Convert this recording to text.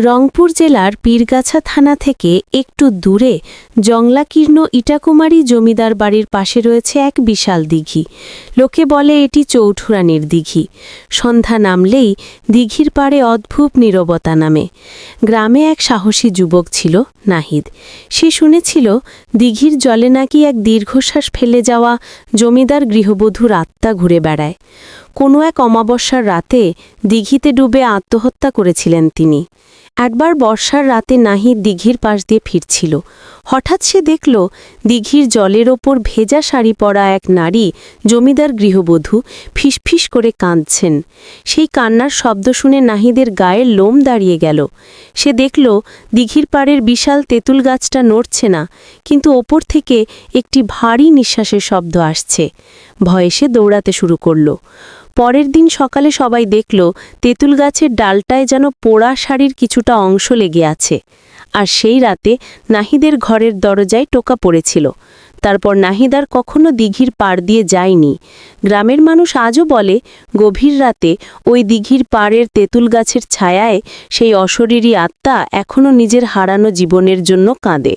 রংপুর জেলার পীরগাছা থানা থেকে একটু দূরে জংলাকীর্ণ ইটাকুমারী জমিদার বাড়ির পাশে রয়েছে এক বিশাল দিঘি। লোকে বলে এটি চৌঠুরানীর দিঘি। সন্ধ্যা নামলেই দিঘির পাড়ে অদ্ভুত নীরবতা নামে। গ্রামে এক সাহসী যুবক ছিল, নাহিদ। সে শুনেছিল দিঘির জলে নাকি এক দীর্ঘশ্বাস ফেলে যাওয়া জমিদার গৃহবধূর আত্মা ঘুরে বেড়ায়। কোনো এক অমাবস্যার রাতে দিঘিতে ডুবে আত্মহত্যা করেছিলেন তিনি। একবার বর্ষার রাতে নাহিদ দিঘির পাশ দিয়ে ফিরছিল। হঠাৎ সে দেখল দিঘির জলের ওপর ভেজা শাড়ি পরা এক নারী, জমিদার গৃহবধূ, ফিসফিস করে কাঁদছেন। সেই কান্নার শব্দ শুনে নাহিদের গায়ের লোম দাঁড়িয়ে গেল। সে দেখল দিঘির পাড়ের বিশাল তেঁতুল গাছটা নড়ছে না, কিন্তু ওপর থেকে একটি ভারী নিঃশ্বাসের শব্দ আসছে। ভয়ে সে দৌড়াতে শুরু করল। পরের দিন সকালে সবাই দেখল তেঁতুল গাছের ডালটায় যেন পোড়া শাড়ির কিছুটা অংশ লেগে আছে। আর সেই রাতে নাহিদের ঘরের দরজায় টোকা পড়েছিল। তারপর নাহিদ আর কখনো দিঘির পাড় দিয়ে যায়নি। গ্রামের মানুষ আজও বলে গভীর রাতে ওই দিঘির পাড়ের তেঁতুল গাছের ছায়ায় সেই অশরীরী আত্মা এখনও নিজের হারানো জীবনের জন্য কাঁদে।